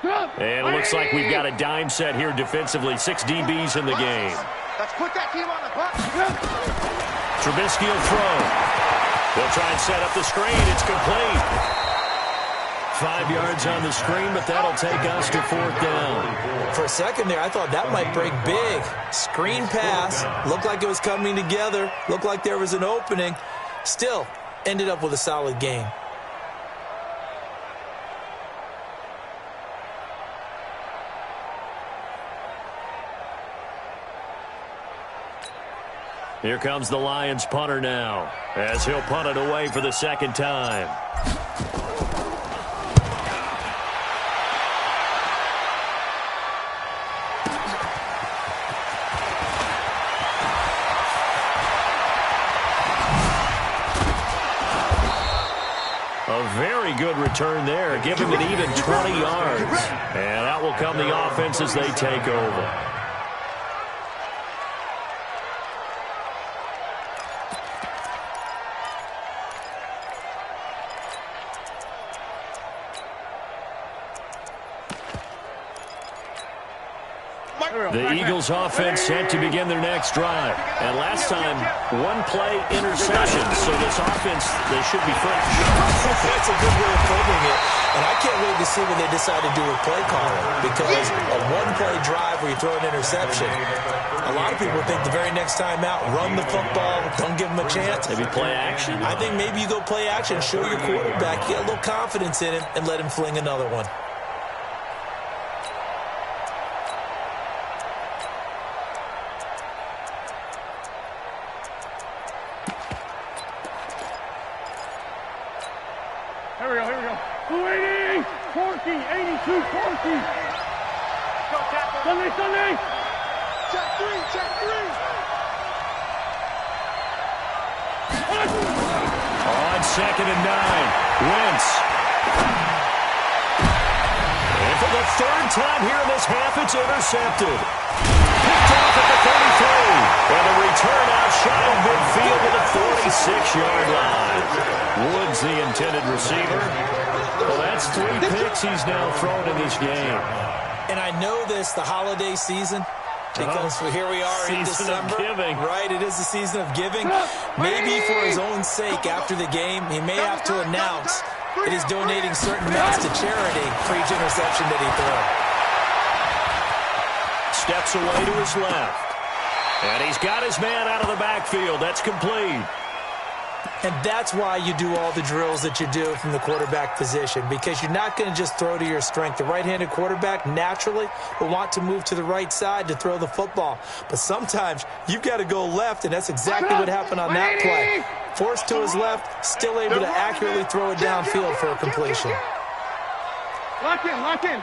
And it looks like we've got a dime set here defensively. 6 DBs in the game. Let's put that team on the clock. Trubisky will throw. They'll try and set up the screen. It's complete. 5 yards on the screen, but that'll take us to 4th down. For a second there, I thought that might break big. Screen pass. Looked like it was coming together. Looked like there was an opening. Still, ended up with a solid game. Here comes the Lions punter now, as he'll punt it away for the second time. A very good return there, giving it even 20 yards. And out will come the offense as they take over. The Eagles offense set to begin their next drive. And last time, 1-play interception. So this offense, they should be fresh. That's a good way of putting it. And I can't wait to see what they decide to do with play calling. Because a 1-play drive where you throw an interception, a lot of people think the very next time out, run the football, don't give them a chance. Maybe play action? I think maybe you go play action, show your quarterback, get a little confidence in him, and let him fling another one. Here we go. 280, Corky, 82, Corky. Sunday. Check three. On 2nd and 9, Wentz. And for the 3rd time here in this half, it's intercepted. Picked off at the 33. And the return out shy of midfield to the 46-yard line. Woods the intended receiver. Well, that's 3 picks he's now thrown in this game. And I know this, the holiday season, because here we are in December. Giving. Right, it is the season of giving. Maybe for his own sake after the game, he may have to announce that he's donating certain amounts to charity for each interception that he throws. Steps away to his left. And he's got his man out of the backfield. That's complete. And that's why you do all the drills that you do from the quarterback position, because you're not going to just throw to your strength. The right-handed quarterback naturally will want to move to the right side to throw the football. But sometimes you've got to go left, and that's exactly what happened on that play. Forced to his left, still able to accurately throw it downfield for a completion. Lock in.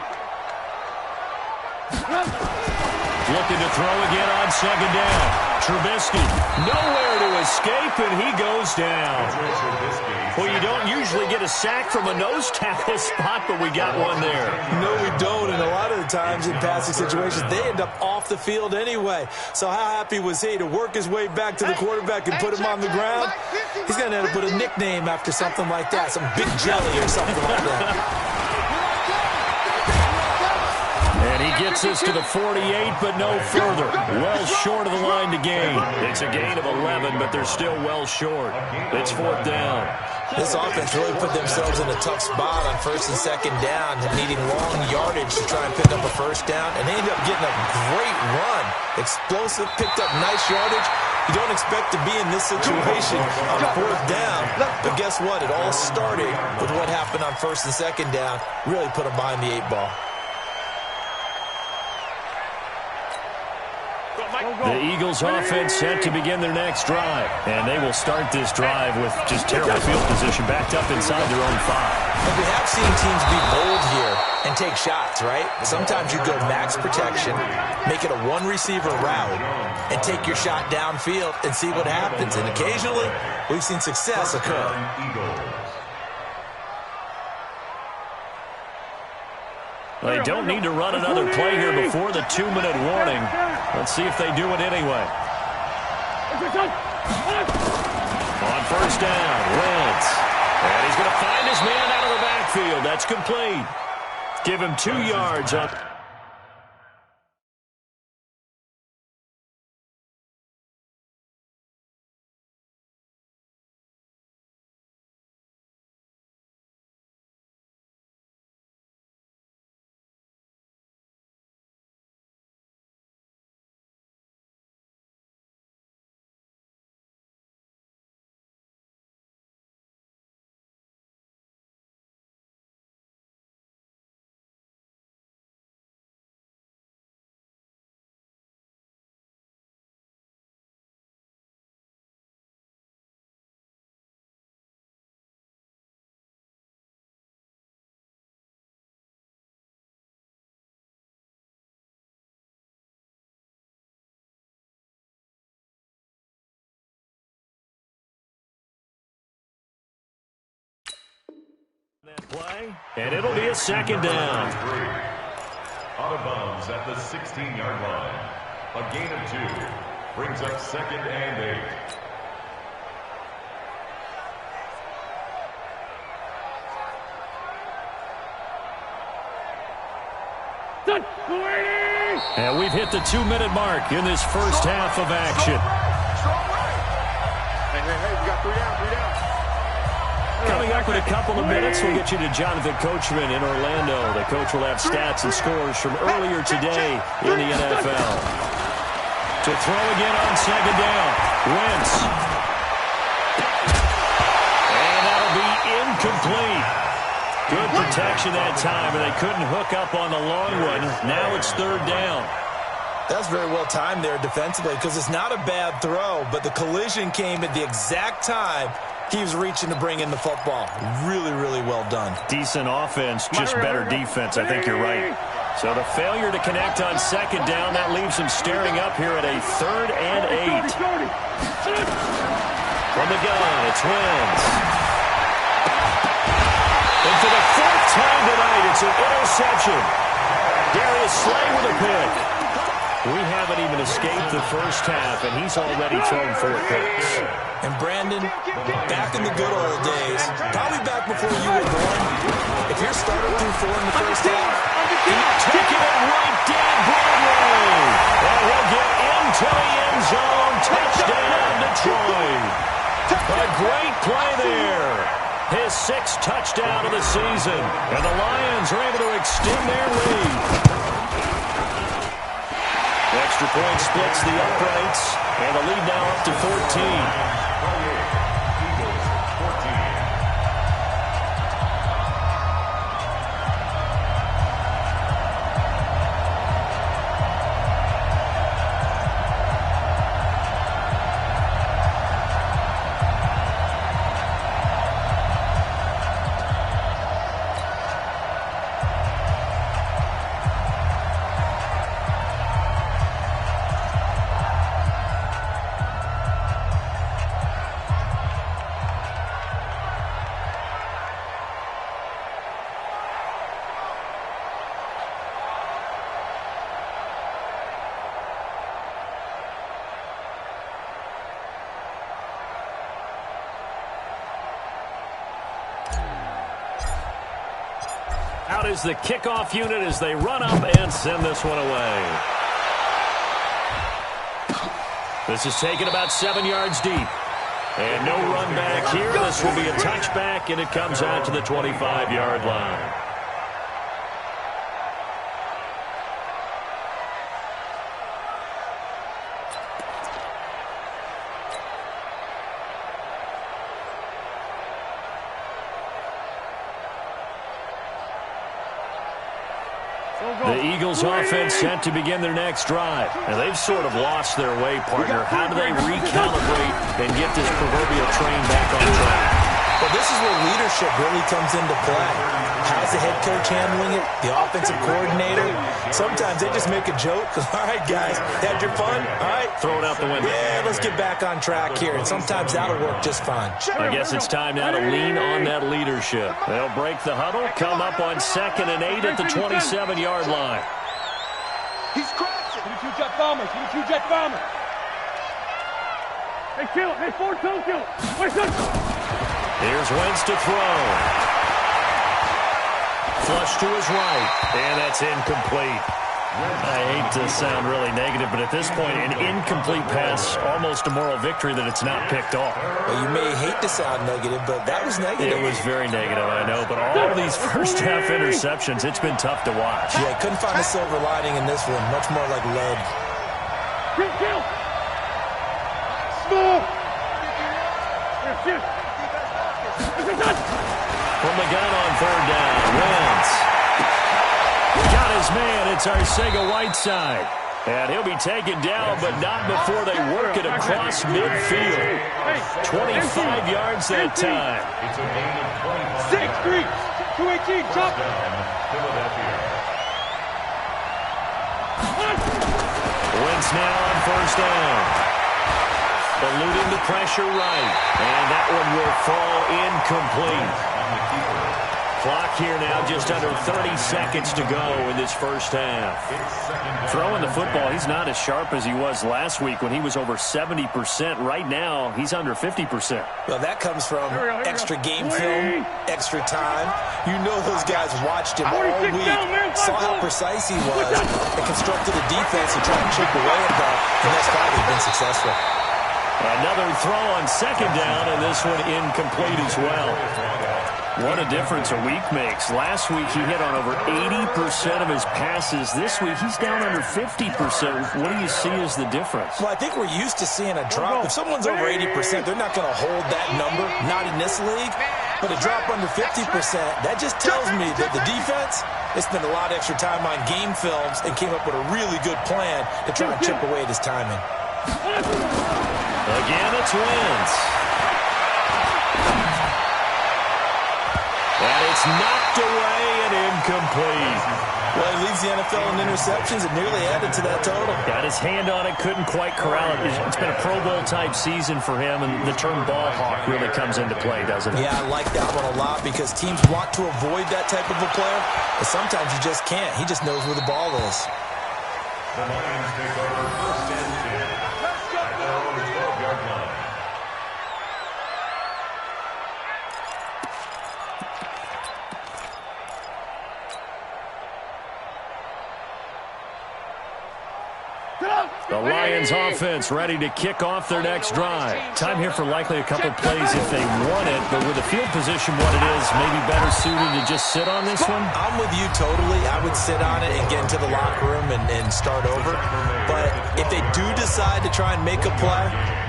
Looking to throw again on 2nd down. Trubisky, nowhere to escape, and he goes down. Well, you don't usually get a sack from a nose tackle spot, but we got one there. No, we don't, and a lot of the times in passing situations, they end up off the field anyway. So how happy was he to work his way back to the quarterback and put him on the ground? He's going to end up with a nickname after something like that, some Big Jelly or something like that. And he gets us to the 48, but no further. Well short of the line to gain. It's a gain of 11, but they're still well short. It's 4th down. This offense really put themselves in a tough spot on 1st and 2nd down, needing long yardage to try and pick up a 1st down, and they ended up getting a great run. Explosive, picked up nice yardage. You don't expect to be in this situation on 4th down, but guess what? It all started with what happened on 1st and 2nd down. Really put them behind the 8 ball. The Eagles offense set to begin their next drive. And they will start this drive with just terrible field position backed up inside their own 5. But we have seen teams be bold here and take shots, right? Sometimes you go max protection, make it a 1-receiver route, and take your shot downfield and see what happens. And occasionally, we've seen success occur. They don't need to run another play here before the 2-minute warning. Let's see if they do it anyway. On 1st down, Wentz. And he's going to find his man out of the backfield. That's complete. Give him 2 yards on that play, and it'll be a second down. Out of bounds at the 16-yard line. A gain of 2 brings up 2nd and 8. And we've hit the 2-minute mark in this first half of action. Hey, we got 3 down, 3 down. Coming up in a couple of minutes, we'll get you to Jonathan Coachman in Orlando. The coach will have stats and scores from earlier today in the NFL. To throw again on second down. Wentz. And that'll be incomplete. Good protection that time, and they couldn't hook up on the long one. Now it's 3rd down. That's very well timed there defensively because it's not a bad throw, but the collision came at the exact time he was reaching to bring in the football. Really, really well done. Decent offense, just better defense. I think you're right. So the failure to connect on second down, that leaves him staring up here at a 3rd and 8. From the gun, it's Wentz. And for the 4th time tonight, it's an interception. Darius Slay with a pick. We haven't even escaped the first half, and he's already thrown 4 picks. And Brandon, back in the good old days, probably back before you were born, if your starter threw 4 in the first half, Taking it right down Broadway. And he'll get into the end zone. Touchdown, Detroit. A great play there. His 6th touchdown of the season. And the Lions are able to extend their lead. The extra point splits the uprights. And the lead now up to 14. Out is the kickoff unit as they run up and send this one away. This is taken about 7 yards deep. And no run back here. This will be a touchback, and it comes out to the 25-yard line. The Eagles offense set to begin their next drive. And they've sort of lost their way, partner. How do they recalibrate and get this proverbial train back on track? Well, this is where leadership really comes into play. How's the head coach handling it? The offensive coordinator? Sometimes they just make a joke. All right, guys, had your fun? All right. Throw it out the window. Yeah, let's get back on track here. And sometimes that'll work just fine. I guess it's time now to lean on that leadership. They'll break the huddle, come up on 2nd and 8 at the 27-yard line. He's crashing. Give me 2 jet bombers. Give me 2 jet bombers. Hey, kill. Hey, 4-2, kill. Wait, good. Here's Wentz to throw. flush to his right, and that's incomplete. I hate to sound really negative, but at this point, an incomplete pass, almost a moral victory that it's not picked off. Well, you may hate to sound negative, but that was negative. It was very negative, I know, but all these first-half interceptions, it's been tough to watch. Yeah, couldn't find a silver lining in this one. Much more like lead. From the gun on third down, Wentz. Got his man. It's Arcega-Whiteside. And he'll be taken down, but not before they work it across midfield. 25 yards that time. It's a gain of 6-3, 218, 25. top. Philadelphia. Wentz now on first down. Eluding the pressure right. And that one will fall incomplete. Clock here now, just under 30 seconds to go in this first half. Throwing the football, he's not as sharp as he was last week when he was over 70%. Right now, he's under 50%. Well, that comes from extra game film, extra time. You know those guys watched him all week, saw how precise he was, and constructed a defense to try and chip away at that. And thus far, they've been successful. Another throw on second down, and this one incomplete as well. What a difference a week makes. Last week, he hit on over 80% of his passes. This week, he's down under 50%. What do you see as the difference? Well, I think we're used to seeing a drop. If someone's over 80%, they're not going to hold that number, not in this league. But a drop under 50%, that just tells me that the defense, they spent a lot of extra time on game films and came up with a really good plan to try and chip away at his timing. Again, it's Wentz. And it's knocked away and incomplete. Well, he leads the NFL in interceptions and nearly added to that total. Got his hand on it, couldn't quite corral it. It's been a Pro Bowl-type season for him, and the term ball hawk really comes into play, doesn't it? Yeah, I like that one a lot because teams want to avoid that type of a player, but sometimes you just can't. He just knows where the ball is. The Lions take over first and 10 at their own 12-yard line. The Lions offense ready to kick off their next drive. Time here for likely a couple plays if they want it, but with the field position what it is, maybe better suited to just sit on this one? I'm with you totally. I would sit on it and get into the locker room and start over. But if they do decide to try and make a play,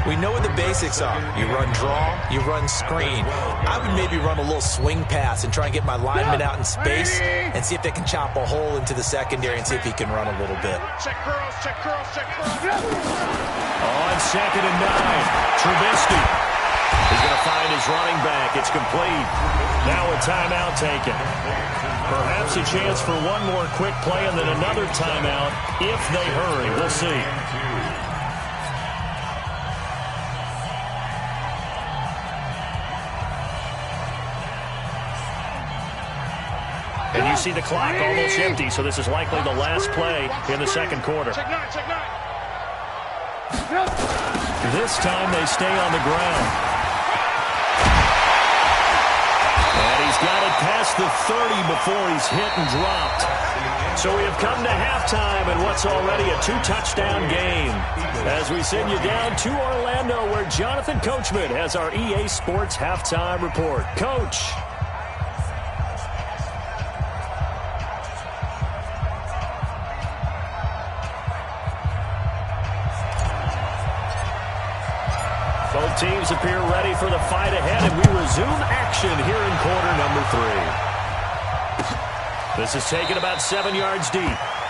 we know what the basics are. You run draw, you run screen. I would maybe run a little swing pass and try and get my lineman out in space and see if they can chop a hole into the secondary and see if he can run a little bit. Check curls, check curls, check curls. On second and 9, Trubisky is going to find his running back. It's complete. Now a timeout taken. Perhaps a chance for one more quick play and then another timeout if they hurry. We'll see. And you see the clock almost empty, so this is likely the last play in the second quarter. Check nine, check nine. This time they stay on the ground. And he's got it past the 30 before he's hit and dropped. So we have come to halftime in what's already a 2-touchdown game. As we send you down to Orlando, where Jonathan Coachman has our EA Sports halftime report. Coach. Both teams appear ready for the fight ahead, and we resume action here in quarter number 3. This is taken about 7 yards deep.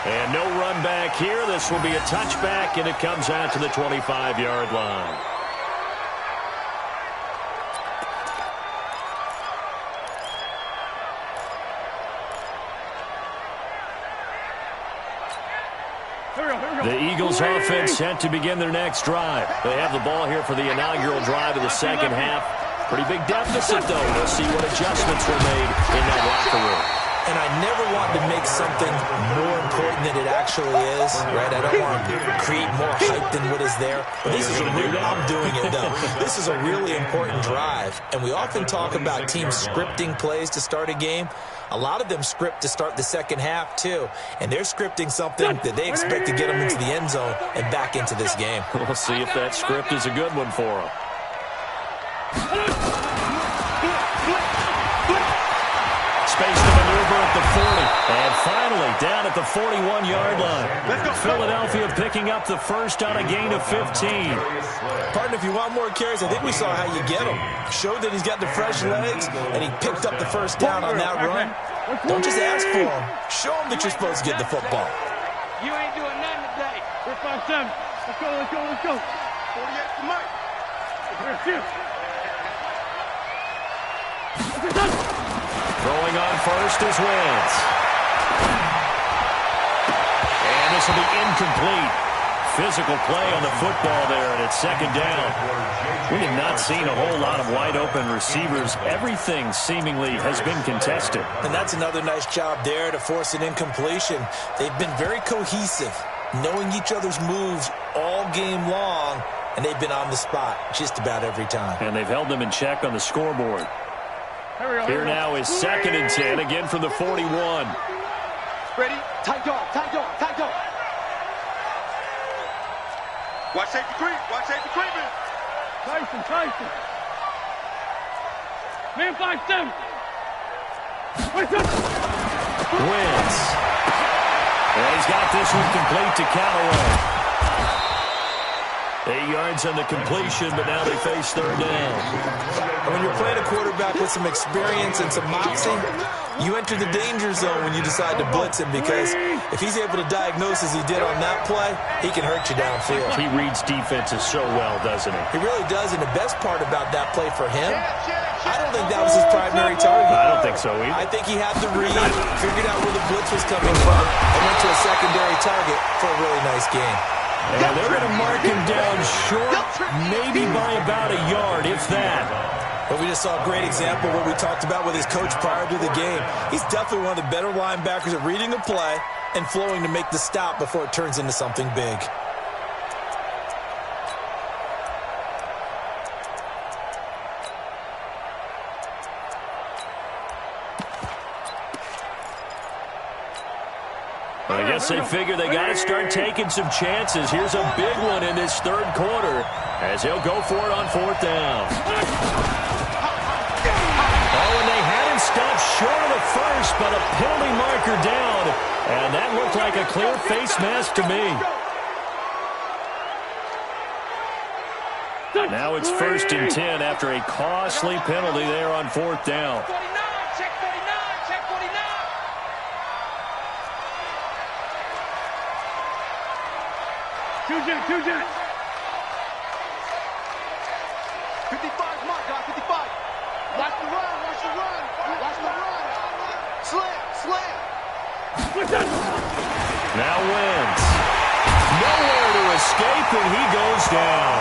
And no run back here. This will be a touchback, and it comes out to the 25-yard line. The Eagles offense set to begin their next drive. They have the ball here for the inaugural drive of the second half. Pretty big deficit, though. We'll see what adjustments were made in that locker room. And I never want to make something more important than it actually is, right? I don't want to create more hype than what is there. But this is a real, I'm doing it, though. This is a really important drive. And we often talk about teams scripting plays to start a game. A lot of them script to start the second half, too. And they're scripting something that they expect to get them into the end zone and back into this game. We'll see if that script is a good one for them. Space to maneuver at the 40. And finally, down at the 41-yard line. Philadelphia picking up the first on a gain of 15. Partner, if you want more carries, I think we saw how you get him. Showed that he's got the fresh legs, and he picked up the first down on that run. Don't just ask for him. Show him that you're supposed to get the football. You ain't doing nothing today. We're 5-7. Let's go, let's go, let's go. 48 to Mike. Here's you. Throwing on first is Wentz. And this will be incomplete. Physical play on the football there, and it's second down. We have not seen a whole lot of wide-open receivers. Everything seemingly has been contested. And that's another nice job there to force an incompletion. They've been very cohesive, knowing each other's moves all game long, and they've been on the spot just about every time. And they've held them in check on the scoreboard. Here now is 2nd and 10, again from the 41. Ready? Tight dog, tight dog, tight dog. Watch safety creep, watch safety creeping. Tyson. Man 5-7. Wentz. And he's got this one complete to Callaway. 8 yards on the completion, but now they face third down. And when you're playing a quarterback with some experience and some moxie, you enter the danger zone when you decide to blitz him, because if he's able to diagnose as he did on that play, he can hurt you downfield. He reads defenses so well, doesn't he? He really does, and the best part about that play for him, I don't think that was his primary target. I don't think so either. I think he had the read, figured out where the blitz was coming from, and went to a secondary target for a really nice game. And they're going to mark him down short, maybe by about a yard, if that. But we just saw a great example of what we talked about with his coach prior to the game. He's definitely one of the better linebackers at reading a play and flowing to make the stop before it turns into something big. I guess they figure they got to start taking some chances. Here's a big one in this third quarter as he'll go for it on 4th down. Oh, and they had him stopped short of the first, but a penalty marker down. And that looked like a clear face mask to me. Now it's 1st and 10 after a costly penalty there on 4th down. Check 49, check 49. Two jet. 55, Mark, got 55. Watch the run. Slam. Now Wentz. Nowhere to escape, and he goes down.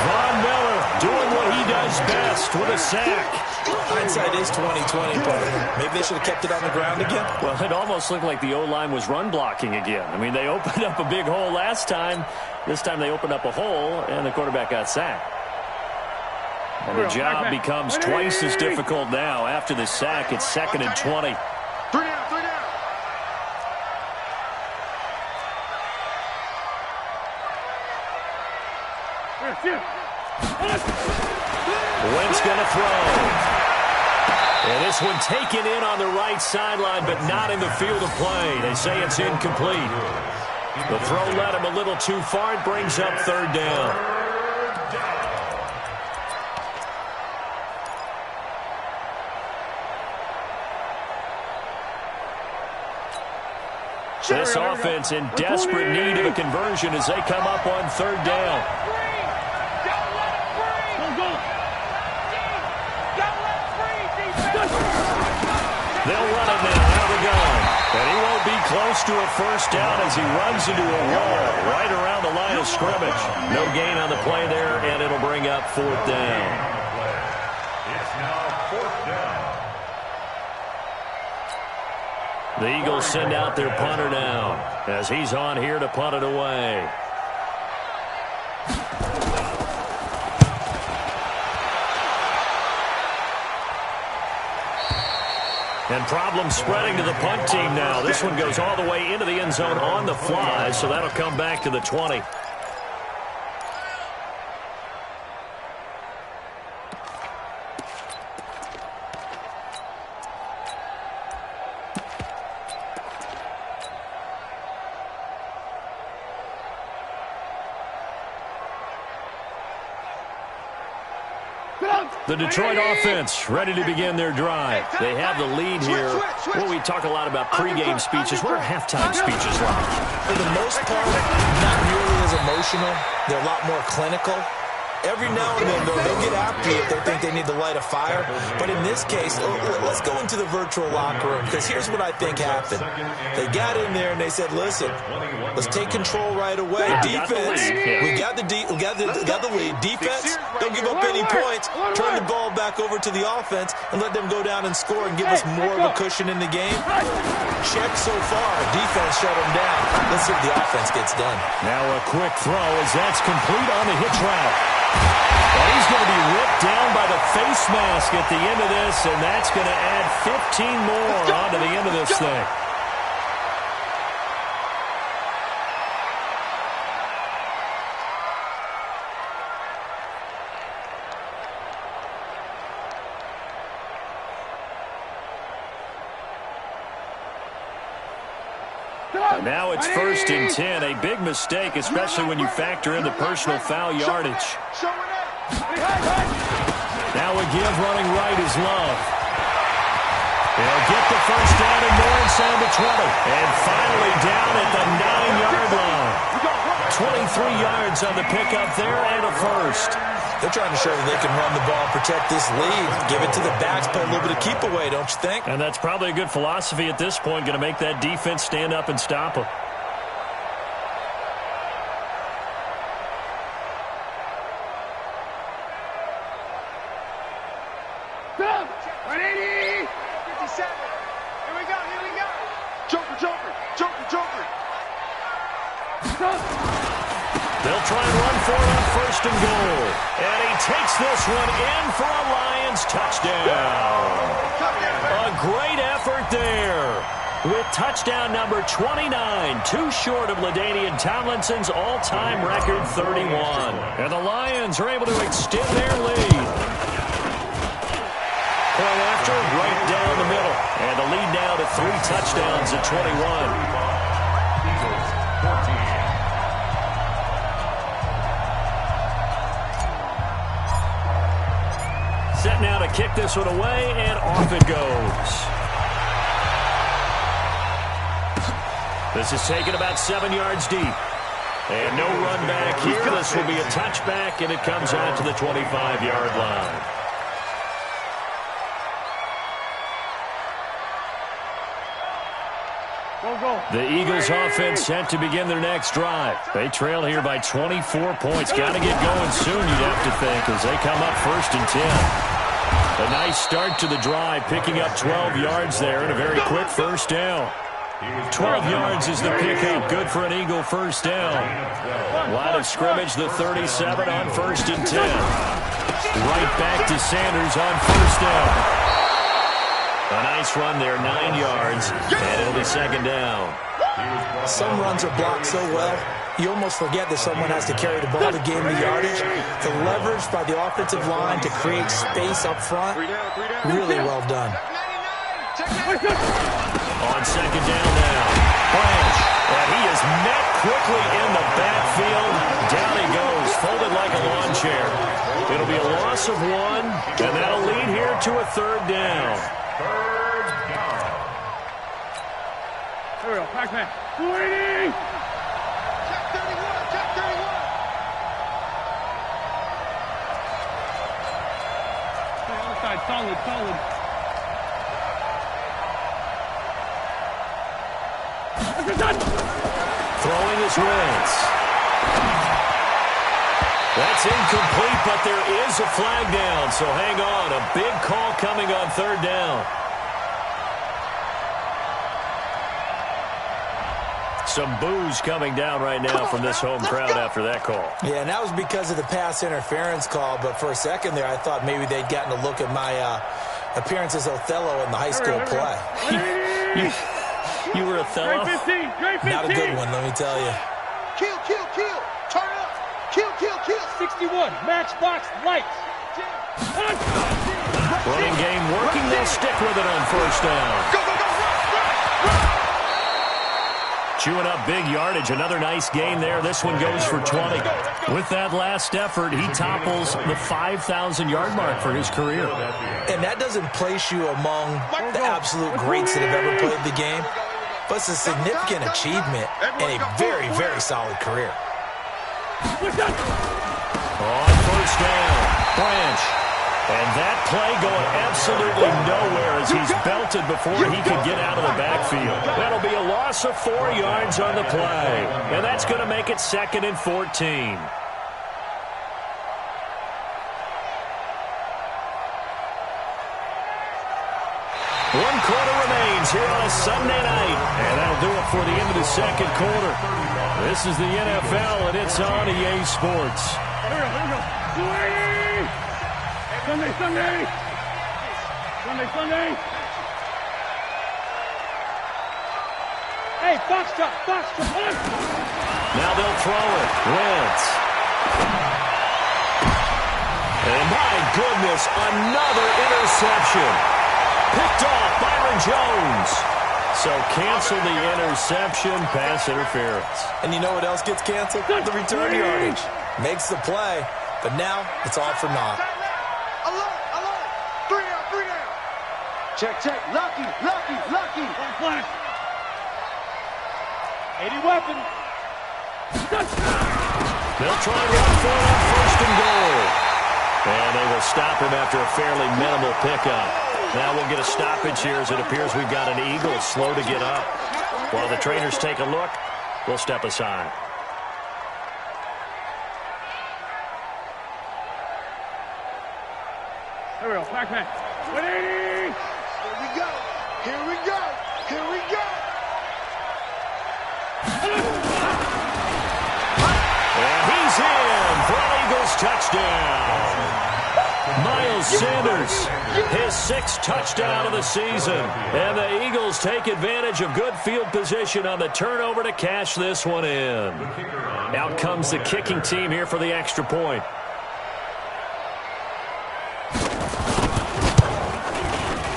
Von Miller doing what he does best with a sack. Hindsight is 20/20, but maybe they should have kept it on the ground again. Well, it almost looked like the O-line was run blocking again. I mean, they opened up a big hole last time. This time they opened up a hole, and the quarterback got sacked. And the job becomes twice as difficult now. After the sack, it's 2nd and 20. 3 down. Wentz going to throw. And this one taken in on the right sideline, but not in the field of play. They say it's incomplete. The throw led him a little too far. It brings up 3rd down. This offense in desperate need of a conversion as they come up on 3rd down. They'll run it now out of the gun. And he won't be close to a 1st down as he runs into a wall right around the line of scrimmage. No gain on the play there, and it'll bring up 4th down. It's now 4th down. The Eagles send out their punter now as he's on here to punt it away. And problems spreading to the punt team now. This one goes all the way into the end zone on the fly, so that'll come back to the 20. The Detroit offense ready to begin their drive. They have the lead here. Well, we talk a lot about pregame speeches. What are halftime speeches like? For the most part, not nearly as emotional. They're a lot more clinical. Every now and then, though, they'll get after you if they think they need to light a fire. But in this case, let's go into the virtual locker room, because here's what I think happened. They got in there and they said, listen, let's take control right away. Defense, we got the lead. Defense, don't give up any points. Turn the ball back over to the offense and let them go down and score and give us more of a cushion in the game. Check so far. Defense shut them down. Let's see if the offense gets done. Now a quick throw as that's complete on the hitch route. And he's going to be ripped down by the face mask at the end of this, and that's going to add 15 more onto the end of this thing. Now it's 1st and 10, a big mistake, especially when you factor in the personal foul yardage. Now a give running right is Love. They'll get the first down and more inside the 20. And finally down at the 9-yard line. 23 yards on the pickup there and a first. They're trying to show that they can run the ball, protect this lead, give it to the backs, play a little bit of keep away, don't you think? And that's probably a good philosophy at this point, going to make that defense stand up and stop them. Ready? 57. Here we go. Joker. They'll try and run for it on 1st and goal. And he takes this one in for a Lions touchdown. A great effort there. With touchdown number 29, too short of LaDainian Tomlinson's all-time record 31. And the Lions are able to extend their lead. Point after, right down the middle. And the lead now to 3 touchdowns at 21. Set now to kick this one away, and off it goes. This is taken about 7 yards deep. And no run back here. This will be a touchback, and it comes out to the 25-yard line. The Eagles offense set to begin their next drive. They trail here by 24 points. Got to get going soon, you'd have to think, as they come up 1st and 10. A nice start to the drive, picking up 12 yards there and a very quick first down. 12 yards is the pickup. Good for an Eagle first down. Line of scrimmage, the 37 on 1st and 10. Right back to Sanders on 1st down. A nice run there, 9 yards, and it'll be 2nd down. Some runs are blocked so well, you almost forget that someone has to carry the ball to gain the yardage. The leverage by the offensive line to create space up front, really well done. On 2nd down now, Branch, and he is met quickly in the backfield. Down he goes, folded like a lawn chair. It'll be a loss of 1, and that'll lead here to a 3rd down. Here we go. Back man. 280. Check 31. Hey, other side. Solid. Throwing his Wentz. That's incomplete, but there is a flag down, so hang on. A big call coming on 3rd down. Some boos coming down right now from this home crowd after that call. Yeah, and that was because of the pass interference call, but for a second there, I thought maybe they'd gotten a look at my appearance as Othello in the high school play. You were Othello? Not a good one, let me tell you. Kill, kill, kill. Turn up. Kill, kill, kill. 61, matchbox lights. Running game working. They'll stick with it on first down. Go, go, go. Run. Chewing up big yardage. Another nice gain there. This one goes for 20. With that last effort, he topples the 5,000-yard mark for his career. And that doesn't place you among the absolute greats that have ever played the game, but it's a significant achievement and a very, very solid career. On first down, Branch. And that play going absolutely nowhere as he's belted before he could get out of the backfield. That'll be a loss of 4 yards on the play. And that's going to make it 2nd and 14. 1 quarter remains here on a Sunday night. And that'll do it for the end of the second quarter. This is the NFL, and it's on EA Sports. Here we go. Sunday, Sunday. Sunday, Sunday. Hey, box top, box top. Now they'll throw it. Wentz. And my goodness, another interception. Picked off Byron Jones. So cancel the interception, pass interference. And you know what else gets canceled? The return yardage. Makes the play, but now it's all for naught. Alert, alert. 3 down, 3 down. Check, check. Lucky, lucky, lucky. Flash. 80 weapon. They'll try and run for it on first and goal. And they will stop him after a fairly minimal pickup. Now we'll get a stoppage here as it appears we've got an Eagle slow to get up. While the trainers take a look, we'll step aside. Here we go, back man. 180. Here we go. Here we go. Here we go. And he's in for an Eagles touchdown. Miles Sanders, his 6th touchdown of the season. And the Eagles take advantage of good field position on the turnover to cash this one in. Out comes the kicking team here for the extra point.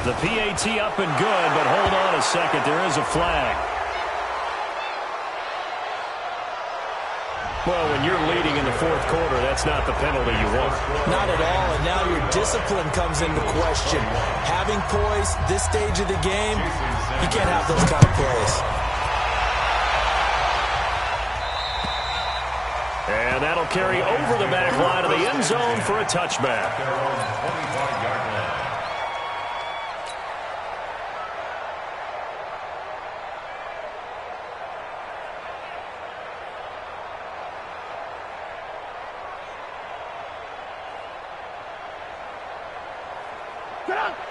The PAT up and good, but hold on a second. There is a flag. Well, when you're leading in the 4th quarter, that's not the penalty you want. Not at all, and now your discipline comes into question. Having poise this stage of the game, you can't have those kind of plays. And that'll carry over the back line of the end zone for a touchback.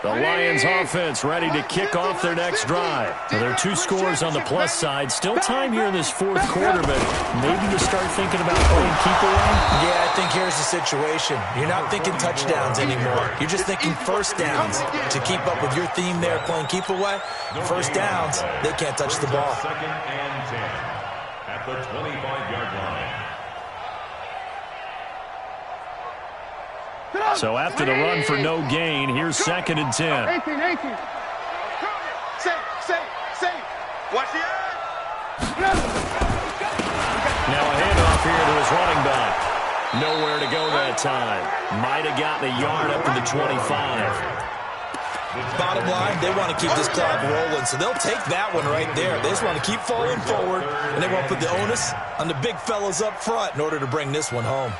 The Lions offense ready to kick off their next drive. So there are 2 scores on the plus side. Still time here in this 4th quarter, but maybe you start thinking about playing keep away? Yeah, I think here's the situation. You're not thinking touchdowns anymore. You're just thinking first downs. To keep up with your theme there, playing keep away, first downs, they can't touch the ball. 2nd and 10 at the 25-yard line. So after the run for no gain, here's 2nd and 10. 18, 18. Safe, safe, safe. Watch the eye. Now a handoff here to his running back. Nowhere to go that time. Might have gotten a yard up to the 25. Bottom line, they want to keep this clock rolling, so they'll take that one right there. They just want to keep falling forward, and they want to put the onus on the big fellas up front in order to bring this one home.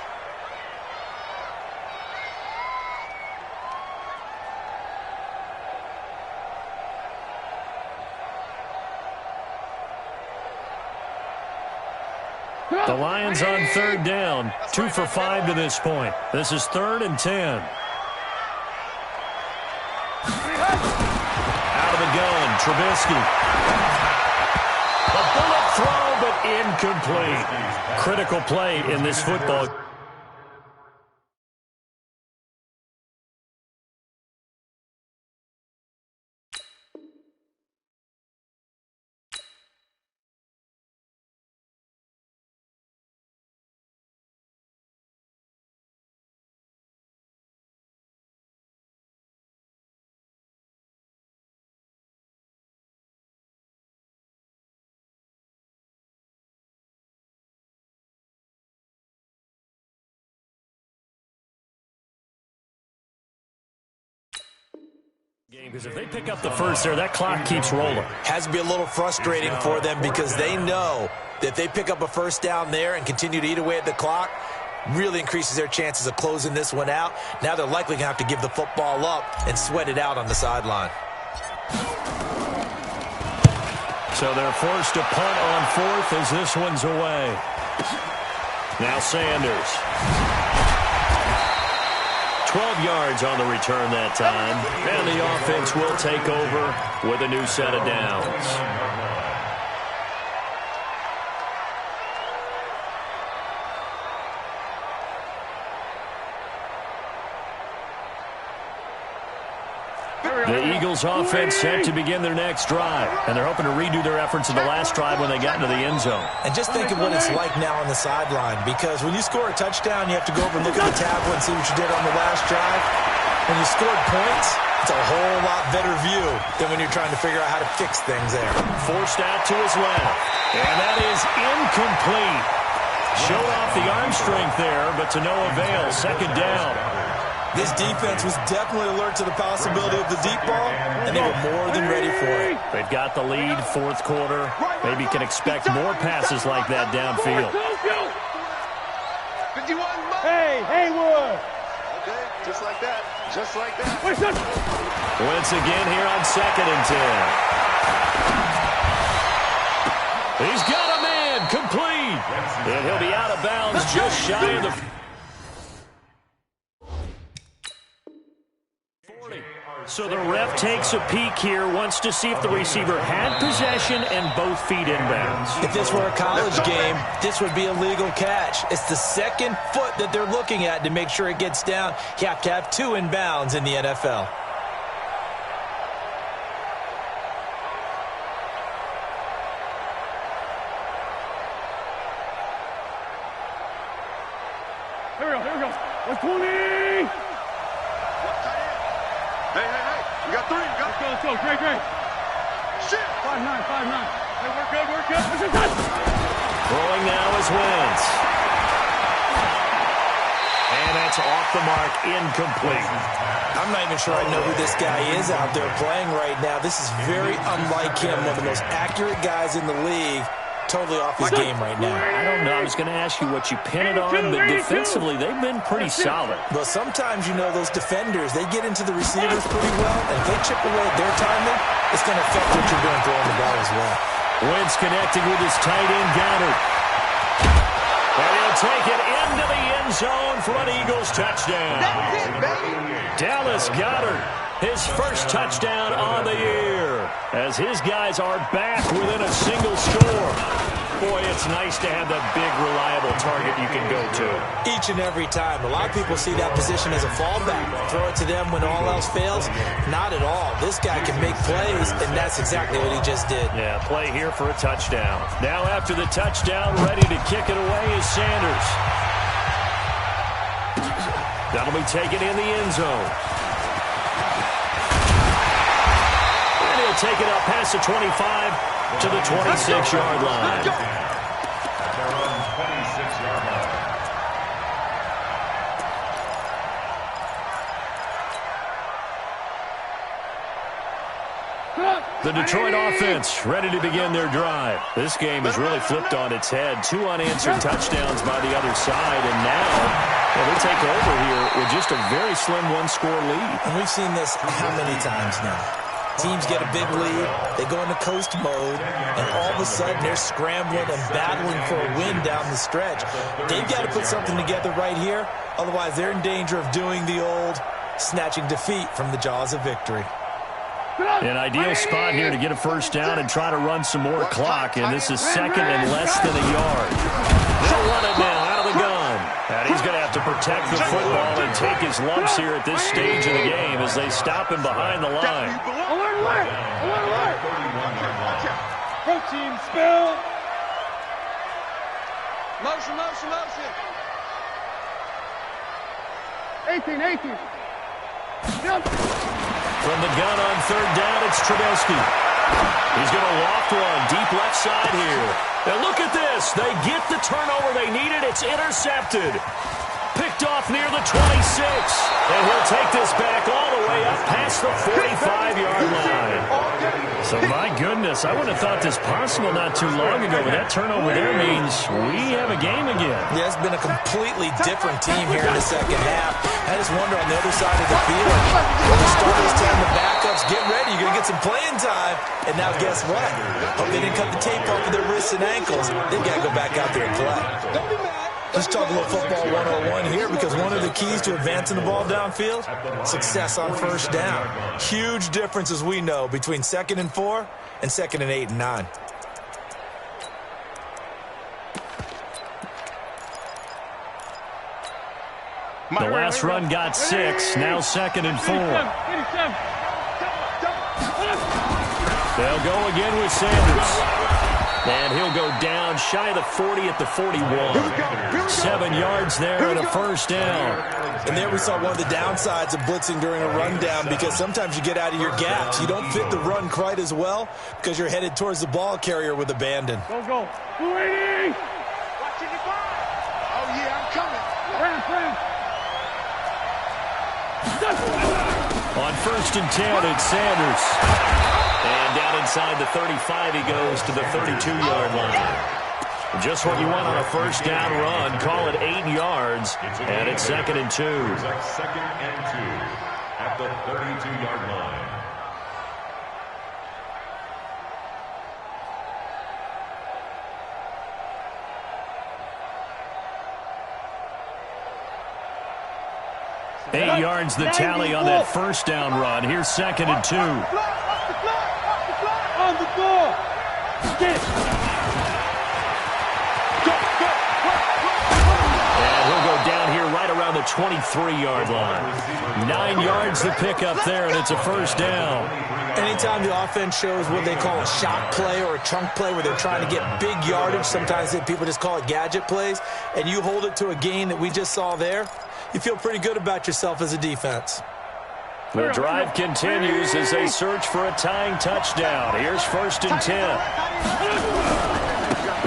The Lions on 3rd down. 2 for 5 to this point. This is 3rd and 10. Out of the gun, Trubisky. A bullet throw, but incomplete. Critical play in this football Because if they pick up the first there, that clock keeps rolling. Has to be a little frustrating for them because they know that if they pick up a first down there and continue to eat away at the clock, really increases their chances of closing this one out. Now they're likely going to have to give the football up and sweat it out on the sideline. So they're forced to punt on fourth as this one's away. Now Sanders. 12 yards on the return that time. And the offense will take over with a new set of downs. The Eagles offense set to begin their next drive, and they're hoping to redo their efforts in the last drive when they got into the end zone. And just think of what it's like now on the sideline, because when you score a touchdown, you have to go over and look at the tablet and see what you did on the last drive. When you scored points, it's a whole lot better view than when you're trying to figure out how to fix things there. Forced out to his left, and that is incomplete. Showed off the arm strength there, but to no avail. Second down. This defense was definitely alert to the possibility of the deep ball, and they were more than ready for it. They've got the lead, fourth quarter. Maybe can expect more passes like that downfield. 51 miles. Hey, Haywood. Okay, just like that. Just like that. Once again here on 2nd and 10. He's got a man, complete. And he'll be out of bounds just shy of the... So the ref takes a peek here, wants to see if the receiver had possession and both feet inbounds. If this were a college game, this would be a legal catch. It's the second foot that they're looking at to make sure it gets down. You have to have two inbounds in the NFL. Here we go. 120. Hey. You got three. Let's go. Great. Shit. 5-9. Hey, we're good. Throwing now is Wentz. And that's off the mark, incomplete. I'm not even sure I know who this guy is out there playing right now. This is very unlike him, one of the most accurate guys in the league. Totally off his game right now. I don't know. I was going to ask you what you pin it on, but defensively, they've been pretty solid. Well, sometimes, those defenders, they get into the receivers pretty well, and if they chip away at their timing, it's going to affect what you're doing throwing the ball as well. Wentz connecting with his tight end, Goddard. And he'll take it into the end zone for an Eagles touchdown. That's it, baby. Dallas Goddard, his first touchdown on the year, as his guys are back within a single score. Boy, it's nice to have that big, reliable target you can go to. Each and every time. A lot of people see that position as a fallback. Throw it to them when all else fails. Not at all. This guy can make plays, and that's exactly what he just did. Yeah, play here for a touchdown. Now after the touchdown, ready to kick it away is Sanders. That'll be taken in the end zone. And he'll take it up past the 25 to the 26-yard line. 26-yard line. The Detroit offense ready to begin their drive. This game has really flipped on its head. 2 unanswered touchdowns by the other side, and now they take over here with just a very slim one-score lead. And we've seen this how many times now? Teams get a big lead, they go into coast mode, and all of a sudden they're scrambling and battling for a win down the stretch. They've got to put something together right here, otherwise they're in danger of doing the old snatching defeat from the jaws of victory. An ideal spot here to get a first down and try to run some more clock, and this is second and less than a yard. They'll run it now out of the gun. And he's going to have to protect the football and take his lumps here at this stage of the game as they stop him behind the line. Alert. Protein spill. Motion. 18. Jump. From the gun on third down, it's Trubisky. He's going to loft one deep left side here. And look at this. They get the turnover they needed. It's intercepted. Picked Picked off near the 26. And he'll take this back all the way up past the 45-yard line. So, my goodness, I wouldn't have thought this possible not too long ago, but that turnover there means we have a game again. Yeah, it's been a completely different team here in the second half. I just wonder on the other side of the field, when the starters telling the backups, get ready, you're going to get some playing time. And now guess what? Hope they didn't cut the tape off of their wrists and ankles. They've got to go back out there and play. Let's talk a little football 101 here, because one of the keys to advancing the ball downfield, success on first down. Huge difference, as we know, between 2nd and 4 and 2nd and 8 and 9. The last run got 6, now 2nd and 4. They'll go again with Sanders. And he'll go down shy of the 40 at the 41. 7 yards there and a first down. And there we saw one of the downsides of blitzing during a rundown, because sometimes you get out of your gaps. You don't fit the run quite as well because you're headed towards the ball carrier with abandon. Go, go. 280. Watching the ball. Oh, yeah, I'm coming. On 1st and 10, it's Sanders. And down inside the 35, he goes to the 32-yard line. Just what you want on a first down run. Call it 8 yards, and it's 2nd and 2. 2nd and 2 at the 32-yard line. Eight yards the tally on that first down run. Here's 2nd and 2. On the ball. And he'll go down here right around the 23-yard line. 9 yards to pick up there, and it's a first down. Anytime the offense shows what they call a shot play or a chunk play where they're trying to get big yardage, sometimes people just call it gadget plays, and you hold it to a gain that we just saw there, you feel pretty good about yourself as a defense. The drive continues as they search for a tying touchdown. Here's 1st and 10.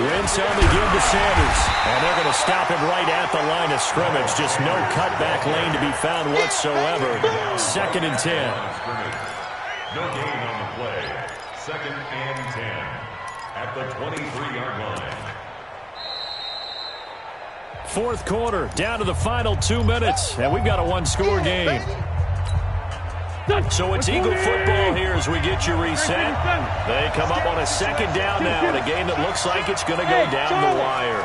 Wentz on the give to Sanders. And they're going to stop him right at the line of scrimmage. Just no cutback lane to be found whatsoever. 2nd and 10. No gain on the play. 2nd and 10 at the 23-yard line. Fourth quarter, down to the final 2 minutes, and we've got a one-score game. So it's Eagle football here as we get you reset. They come up on a 2nd down now in a game that looks like it's going to go down the wire.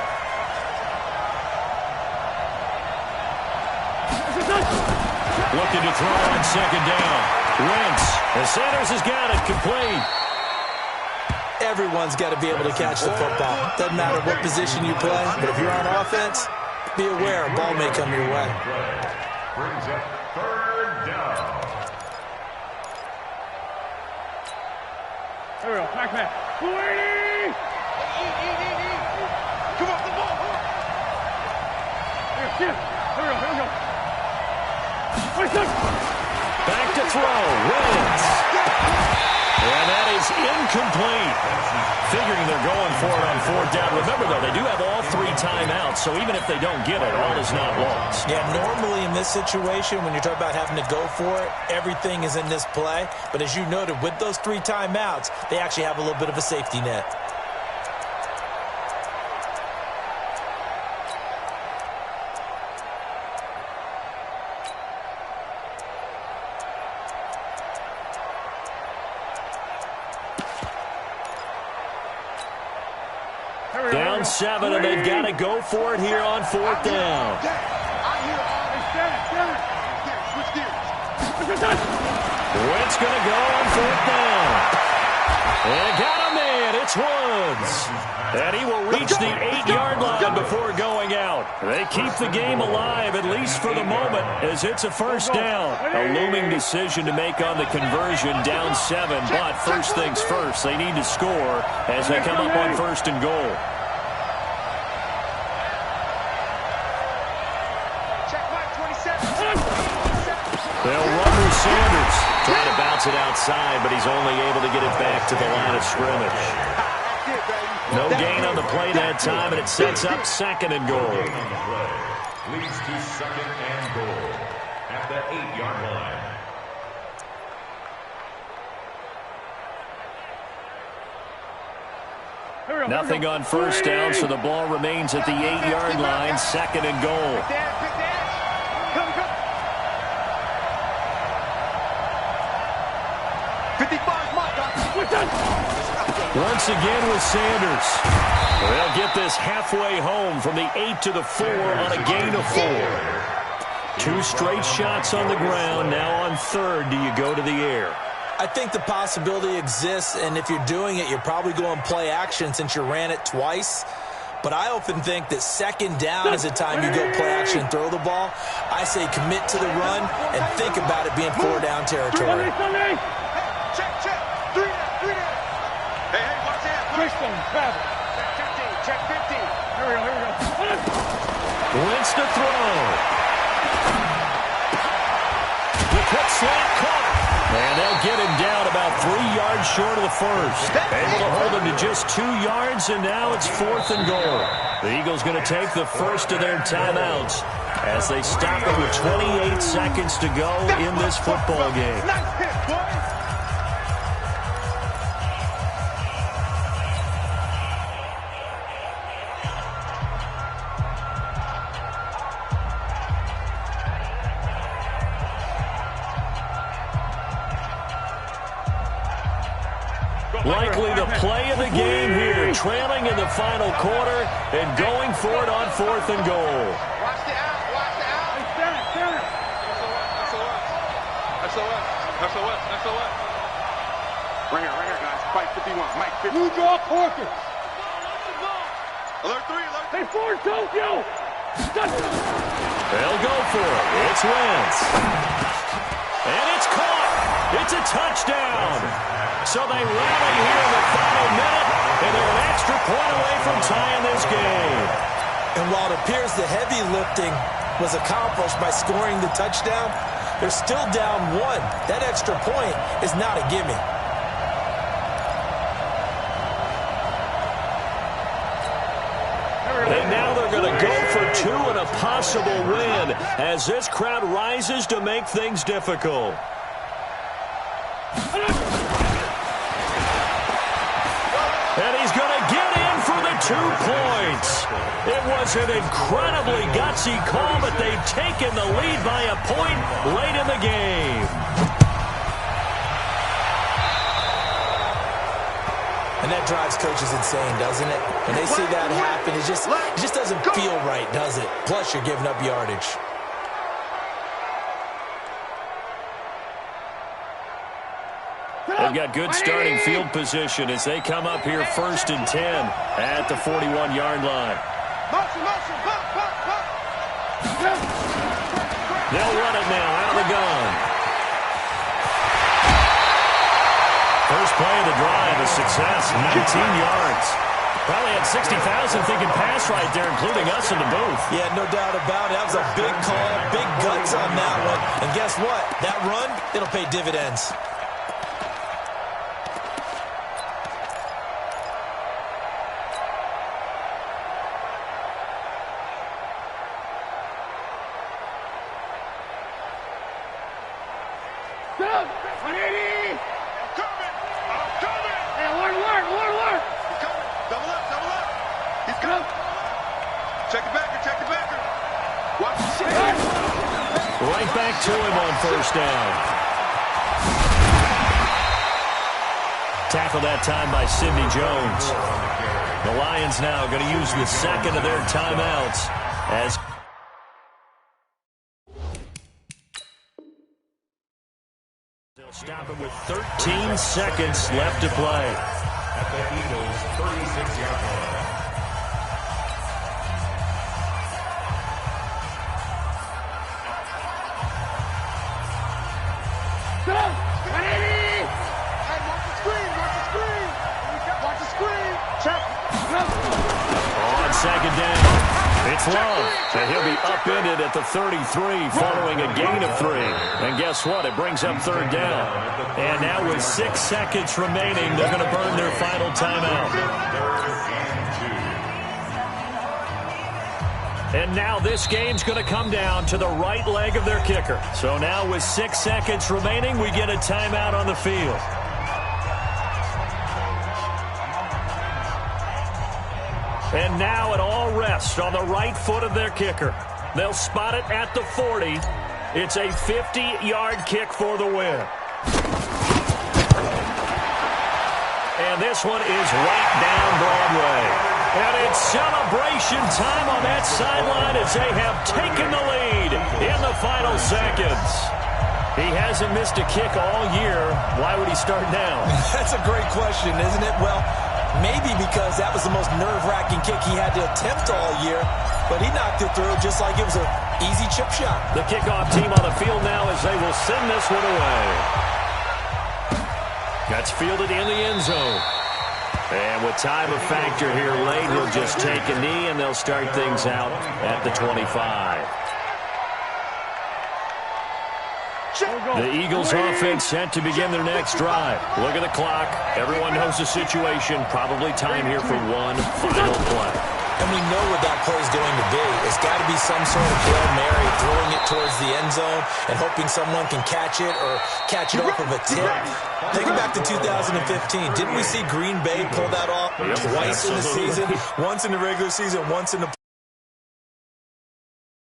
Looking to throw on 2nd down. Wentz, and Sanders has got it complete. Everyone's got to be able to catch the football. Doesn't matter what position you play, but if you're on offense, be aware a ball may come your way. Brings up 3rd down. Here we go, back. 280! Come on, the ball. Here we go. Back to throw. Wentz. And that is incomplete. Figuring they're going for it on 4th down. Remember, though, they do have all 3 timeouts, so even if they don't get it, all is not lost. Yeah, normally in this situation, when you're talking about having to go for it, everything is in this play. But as you noted, with those 3 timeouts, they actually have a little bit of a safety net. Down 7, and they've got to go for it here on 4th down. Wentz going to go on 4th down. And got a man. It's Woods. And he will reach the 8-yard line before going out. They keep the game alive, at least for the moment, as it's a first down. A looming decision to make on the conversion, down 7. But first things first, they need to score as they come up on 1st and goal. They'll run with Sanders. Trying to bounce it outside, but he's only able to get it back to the line of scrimmage. No gain on the play that time, and it sets up 2nd and goal. leads to second and goal at the 8-yard line. Nothing on first down, so the ball remains at the 8-yard line, second and goal. Once again with Sanders. They'll get this halfway home from the 8 to the 4 on a gain of 4. 2 straight shots on the ground. Now on third, do you go to the air? I think the possibility exists, and if you're doing it, you're probably going play action since you ran it twice. But I often think that second down is the time you go play action and throw the ball. I say commit to the run and think about it being 4-down territory. Check, check. 3 down. Hey, watch out. Christian, travel. Check 15. Here we go. Wentz to throw. The quick slant caught. And they'll get him down about 3 yards short of the first. Able to hold him to just 2 yards, and now it's 4th and goal. The Eagles going to take the first of their timeouts as they stop it with 28 seconds to go in this football game. Nice hit, boy. Likely the play of the game here, trailing in the final quarter and going for it on 4th and goal. Watch the out. SOS. Right here, guys. Fight 51. Mike 50. You draw Corker. Alert 3. Hey, Ford, Tokyo. They'll go for it. It's Wentz. And it's caught. It's a touchdown. So they rally here in the final minute, and they're an extra point away from tying this game. And while it appears the heavy lifting was accomplished by scoring the touchdown, they're still down 1. That extra point is not a gimme. And now they're going to go for 2 and a possible win as this crowd rises to make things difficult. And he's going to get in for the 2 points. It was an incredibly gutsy call, but they've taken the lead by a point late in the game. And that drives coaches insane, doesn't it? When they see that happen, it just doesn't feel right, does it? Plus, you're giving up yardage. They've got good starting field position as they come up here 1st and 10 at the 41-yard line. Motion. They'll run it now out of the gun. First play of the drive, a success, 19 yards. Probably had 60,000 thinking pass right there, including us in the booth. Yeah, no doubt about it. That was a big call, big guts on that one. And guess what? That run, it'll pay dividends. Right back to him on first down. Tackle that time by Sidney Jones. The Lions now going to use the second of their timeouts as they'll stop it with 13 seconds left to play. At the Eagles' 36-yard line. On second down, it's Love, and he'll be upended at the 33 following a gain of 3. And guess what? It brings up third down. And now with 6 seconds remaining, they're going to burn their final timeout. And now this game's going to come down to the right leg of their kicker. So now with 6 seconds remaining, we get a timeout on the field. And now it all rests on the right foot of their kicker. They'll spot it at the 40. It's a 50-yard kick for the win. And this one is right down Broadway. And it's celebration time on that sideline as they have taken the lead in the final seconds. He hasn't missed a kick all year. Why would he start now? That's a great question, isn't it? Well, maybe because that was the most nerve-wracking kick he had to attempt all year, but he knocked it through just like it was an easy chip shot. The kickoff team on the field now as they will send this one away. That's fielded in the end zone. And with time a factor here late, he'll just take a knee, and they'll start things out at the 25. The Eagles offense set to begin their next drive. Look at the clock. Everyone knows the situation. Probably time here for one final play. And we know what that play is going to be. It's got to be some sort of Hail Mary, throwing it towards the end zone and hoping someone can catch it or catch it off of a tip. Think back to 2015. Didn't we see Green Bay pull that off twice in the season? Once in the regular season, once in the